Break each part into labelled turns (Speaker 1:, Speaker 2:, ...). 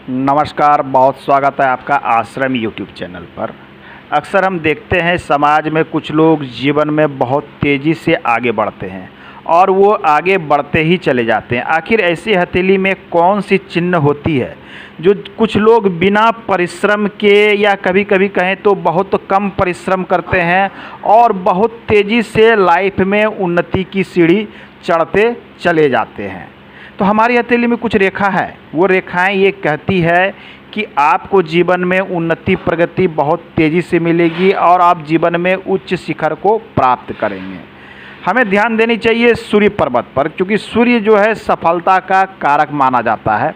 Speaker 1: नमस्कार, बहुत स्वागत है आपका आश्रम यूट्यूब चैनल पर। अक्सर हम देखते हैं समाज में कुछ लोग जीवन में बहुत तेज़ी से आगे बढ़ते हैं और वो आगे बढ़ते ही चले जाते हैं। आखिर ऐसी हथेली में कौन सी चिन्ह होती है जो कुछ लोग बिना परिश्रम के या कभी कभी कहें तो बहुत कम परिश्रम करते हैं और बहुत तेज़ी से लाइफ में उन्नति की सीढ़ी चढ़ते चले जाते हैं। तो हमारी हथेली में कुछ रेखा है, वो रेखाएं ये कहती है कि आपको जीवन में उन्नति प्रगति बहुत तेज़ी से मिलेगी और आप जीवन में उच्च शिखर को प्राप्त करेंगे। हमें ध्यान देनी चाहिए सूर्य पर्वत पर, क्योंकि सूर्य जो है सफलता का कारक माना जाता है।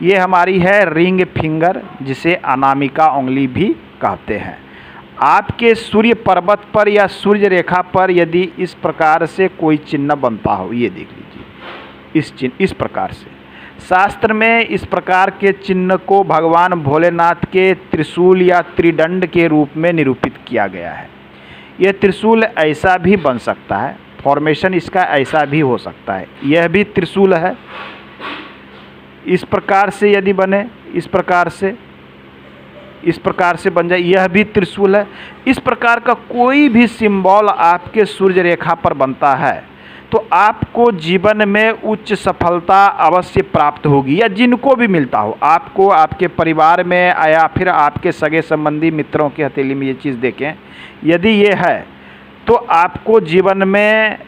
Speaker 1: ये हमारी है रिंग फिंगर, जिसे अनामिका उंगली भी कहते हैं। आपके सूर्य पर्वत पर या सूर्य रेखा पर यदि इस प्रकार से कोई चिन्ह बनता हो, ये देख लीजिए, इस प्रकार से शास्त्र में इस प्रकार के चिन्ह को भगवान भोलेनाथ के त्रिशूल या त्रिदंड के रूप में निरूपित किया गया है। यह त्रिशूल ऐसा भी बन सकता है, फॉर्मेशन इसका ऐसा भी हो सकता है। यह भी त्रिशूल है, इस प्रकार से यदि बने, इस प्रकार से बन जाए, यह भी त्रिशूल है। इस प्रकार का कोई भी सिंबल आपके सूर्य रेखा पर बनता है तो आपको जीवन में उच्च सफलता अवश्य प्राप्त होगी, या जिनको भी मिलता हो, आपको, आपके परिवार में या फिर आपके सगे संबंधी मित्रों की हथेली में ये चीज़ देखें, यदि ये है तो आपको जीवन में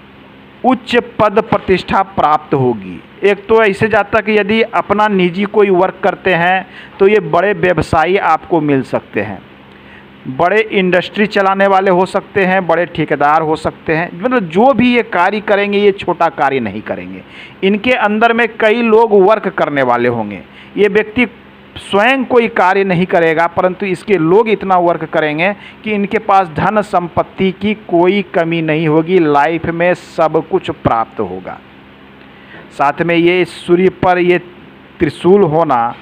Speaker 1: उच्च पद प्रतिष्ठा प्राप्त होगी। एक तो ऐसे जाता कि यदि अपना निजी कोई वर्क करते हैं तो ये बड़े व्यवसायी आपको मिल सकते हैं, बड़े इंडस्ट्री चलाने वाले हो सकते हैं, बड़े ठेकेदार हो सकते हैं। मतलब जो भी ये कार्य करेंगे ये छोटा कार्य नहीं करेंगे, इनके अंदर में कई लोग वर्क करने वाले होंगे। ये व्यक्ति स्वयं कोई कार्य नहीं करेगा, परंतु इसके लोग इतना वर्क करेंगे कि इनके पास धन संपत्ति की कोई कमी नहीं होगी, लाइफ में सब कुछ प्राप्त होगा। साथ में ये सूर्य पर ये त्रिशूल होना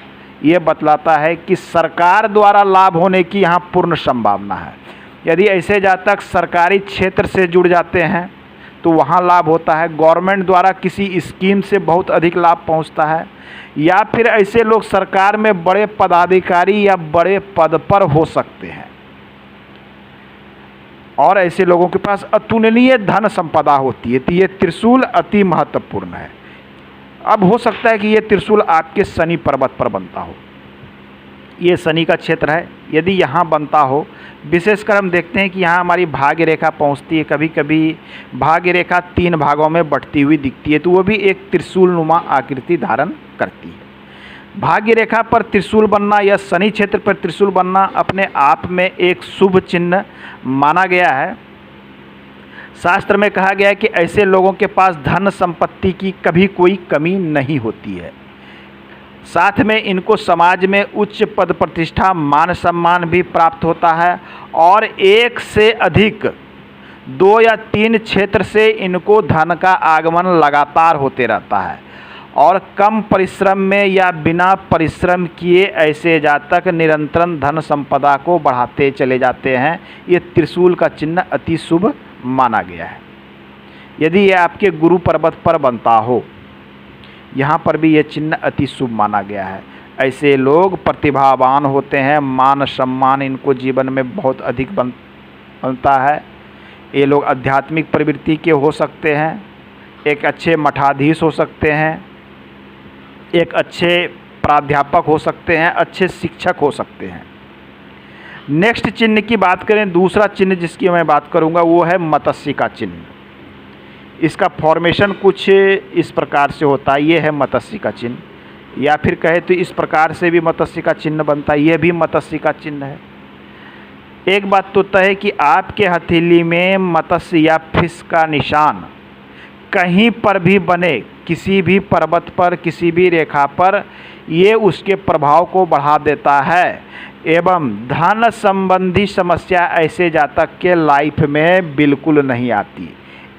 Speaker 1: ये बतलाता है कि सरकार द्वारा लाभ होने की यहाँ पूर्ण संभावना है। यदि ऐसे जातक सरकारी क्षेत्र से जुड़ जाते हैं तो वहाँ लाभ होता है, गवर्नमेंट द्वारा किसी स्कीम से बहुत अधिक लाभ पहुँचता है, या फिर ऐसे लोग सरकार में बड़े पदाधिकारी या बड़े पद पर हो सकते हैं और ऐसे लोगों के पास अतुलनीय धन संपदा होती है। तो ये त्रिशूल अति महत्वपूर्ण है। अब हो सकता है कि ये त्रिशूल आपके शनि पर्वत पर बनता हो, ये शनि का क्षेत्र है, यदि यहाँ बनता हो, विशेषकर हम देखते हैं कि यहाँ हमारी भाग्य रेखा पहुँचती है। कभी कभी भाग्य रेखा 3 भागों में बंटती हुई दिखती है, तो वो भी एक त्रिशूल नुमा आकृति धारण करती है। भाग्य रेखा पर त्रिशूल बनना या शनि क्षेत्र पर त्रिशूल बनना अपने आप में एक शुभ चिन्ह माना गया है। शास्त्र में कहा गया है कि ऐसे लोगों के पास धन संपत्ति की कभी कोई कमी नहीं होती है। साथ में इनको समाज में उच्च पद प्रतिष्ठा मान सम्मान भी प्राप्त होता है और एक से अधिक 2 या 3 क्षेत्र से इनको धन का आगमन लगातार होते रहता है और कम परिश्रम में या बिना परिश्रम किए ऐसे जातक निरंतर धन संपदा को बढ़ाते चले जाते हैं। ये त्रिशूल का चिन्ह अति शुभ माना गया है। यदि यह आपके गुरु पर्वत पर बनता हो, यहाँ पर भी यह चिन्ह अति शुभ माना गया है। ऐसे लोग प्रतिभावान होते हैं, मान सम्मान इनको जीवन में बहुत अधिक बनता है। ये लोग आध्यात्मिक प्रवृत्ति के हो सकते हैं, एक अच्छे मठाधीश हो सकते हैं, एक अच्छे प्राध्यापक हो सकते हैं, अच्छे शिक्षक हो सकते हैं। नेक्स्ट चिन्ह की बात करें, दूसरा चिन्ह जिसकी मैं बात करूंगा वो है मत्स्य का चिन्ह। इसका फॉर्मेशन कुछ इस प्रकार से होता है, ये है मत्स्य का चिन्ह, या फिर कहे तो इस प्रकार से भी मत्स्य का चिन्ह बनता है, ये भी मत्स्य का चिन्ह है। एक बात तो तय है कि आपके हथेली में मत्स्य या फिश का निशान कहीं पर भी बने, किसी भी पर्वत पर, किसी भी रेखा पर, ये उसके प्रभाव को बढ़ा देता है एवं धन संबंधी समस्या ऐसे जातक के लाइफ में बिल्कुल नहीं आती।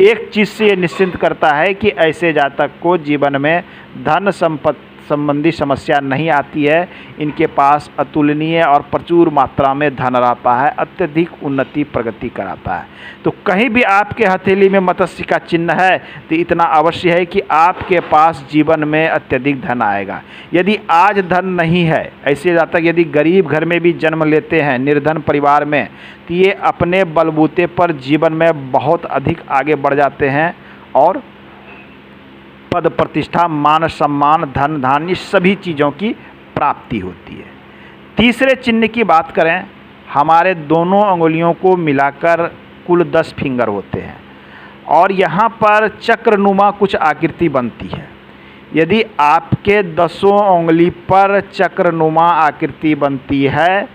Speaker 1: एक चीज़ से ये निश्चिंत करता है कि ऐसे जातक को जीवन में धन संबंधी समस्या नहीं आती है। इनके पास अतुलनीय और प्रचुर मात्रा में धन रहता है, अत्यधिक उन्नति प्रगति कराता है। तो कहीं भी आपके हथेली में मत्स्य का चिन्ह है तो इतना अवश्य है कि आपके पास जीवन में अत्यधिक धन आएगा। यदि आज धन नहीं है, ऐसे जातक यदि गरीब घर में भी जन्म लेते हैं, निर्धन परिवार में, तो ये अपने बलबूते पर जीवन में बहुत अधिक आगे बढ़ जाते हैं और पद प्रतिष्ठा, मान सम्मान, धन धान्य सभी चीज़ों की प्राप्ति होती है। तीसरे चिन्ह की बात करें, हमारे दोनों अंगुलियों को मिलाकर कुल 10 फिंगर होते हैं और यहाँ पर चक्रनुमा कुछ आकृति बनती है। यदि आपके 10 उंगली पर चक्रनुमा आकृति बनती है,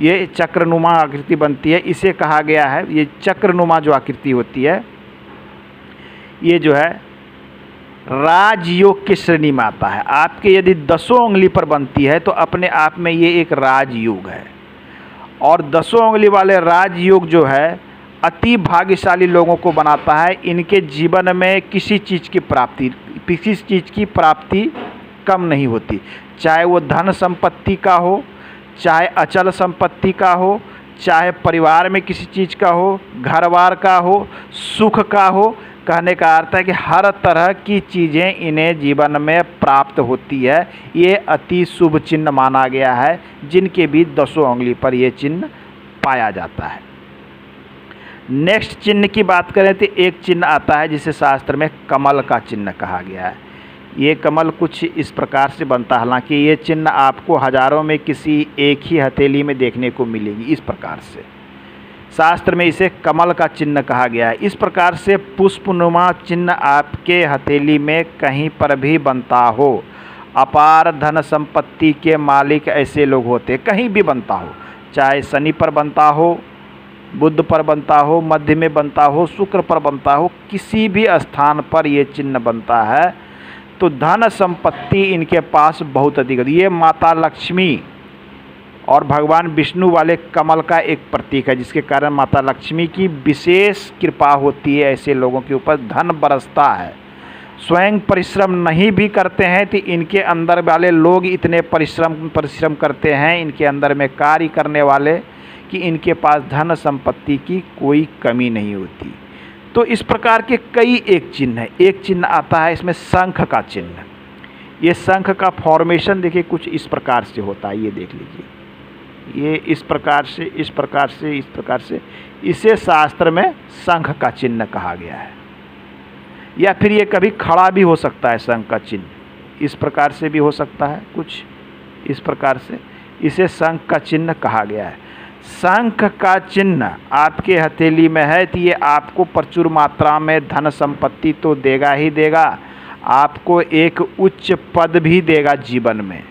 Speaker 1: ये चक्रनुमा आकृति बनती है, इसे कहा गया है, ये चक्रनुमा जो आकृति होती है ये जो है राजयोग की श्रेणी में आता है। आपके यदि 10 उंगली पर बनती है तो अपने आप में ये एक राजयोग है और 10 उंगली वाले राजयोग जो है अति भाग्यशाली लोगों को बनाता है। इनके जीवन में किसी चीज़ की प्राप्ति कम नहीं होती, चाहे वो धन संपत्ति का हो, चाहे अचल संपत्ति का हो, चाहे परिवार में किसी चीज़ का हो, घरवार का हो, सुख का हो। कहने का अर्थ है कि हर तरह की चीज़ें इन्हें जीवन में प्राप्त होती है। ये अति शुभ चिन्ह माना गया है, जिनके भी 10 उंगली पर ये चिन्ह पाया जाता है। नेक्स्ट चिन्ह की बात करें तो एक चिन्ह आता है जिसे शास्त्र में कमल का चिन्ह कहा गया है। ये कमल कुछ इस प्रकार से बनता है, हालांकि ये चिन्ह आपको हजारों में किसी एक ही हथेली में देखने को मिलेगी। इस प्रकार से शास्त्र में इसे कमल का चिन्ह कहा गया है। इस प्रकार से पुष्पनुमा चिन्ह आपके हथेली में कहीं पर भी बनता हो, अपार धन संपत्ति के मालिक ऐसे लोग होते, कहीं भी बनता हो, चाहे शनि पर बनता हो, बुध पर बनता हो, मध्य में बनता हो, शुक्र पर बनता हो, किसी भी स्थान पर ये चिन्ह बनता है तो धन संपत्ति इनके पास बहुत अधिक होती है। ये माता लक्ष्मी और भगवान विष्णु वाले कमल का एक प्रतीक है, जिसके कारण माता लक्ष्मी की विशेष कृपा होती है, ऐसे लोगों के ऊपर धन बरसता है। स्वयं परिश्रम नहीं भी करते हैं तो इनके अंदर वाले लोग इतने परिश्रम करते हैं, इनके अंदर में कार्य करने वाले, कि इनके पास धन संपत्ति की कोई कमी नहीं होती। तो इस प्रकार के कई एक चिन्ह है। एक चिन्ह आता है इसमें शंख का चिन्ह। ये शंख का फॉर्मेशन देखिए कुछ इस प्रकार से होता है, ये देख लीजिए, ये इस प्रकार से, इस प्रकार से, इस प्रकार से, इसे शास्त्र में शंख का चिन्ह कहा गया है। या फिर ये कभी खड़ा भी हो सकता है, शंख का चिन्ह इस प्रकार से भी हो सकता है, कुछ इस प्रकार से, इसे शंख का चिन्ह कहा गया है। शंख का चिन्ह आपके हथेली में है तो ये आपको प्रचुर मात्रा में धन संपत्ति तो देगा ही देगा, आपको एक उच्च पद भी देगा जीवन में।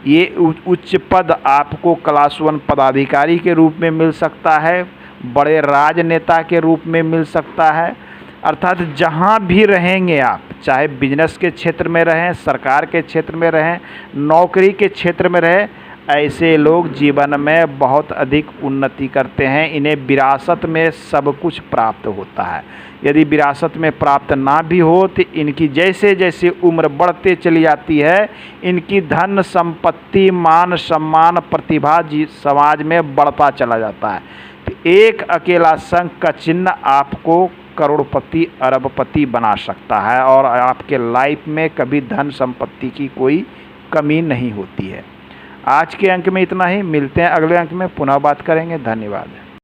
Speaker 1: ये उच्च पद आपको क्लास 1 पदाधिकारी के रूप में मिल सकता है, बड़े राजनेता के रूप में मिल सकता है। अर्थात जहाँ भी रहेंगे आप, चाहे बिजनेस के क्षेत्र में रहें, सरकार के क्षेत्र में रहें, नौकरी के क्षेत्र में रहें, ऐसे लोग जीवन में बहुत अधिक उन्नति करते हैं। इन्हें विरासत में सब कुछ प्राप्त होता है। यदि विरासत में प्राप्त ना भी हो तो इनकी जैसे जैसे उम्र बढ़ते चली जाती है, इनकी धन संपत्ति, मान सम्मान, प्रतिभा समाज में बढ़ता चला जाता है। तो एक अकेला शंख का चिन्ह आपको करोड़पति, अरबपति बना सकता है और आपके लाइफ में कभी धन संपत्ति की कोई कमी नहीं होती है। आज के अंक में इतना ही, मिलते हैं अगले अंक में, पुनः बात करेंगे। धन्यवाद।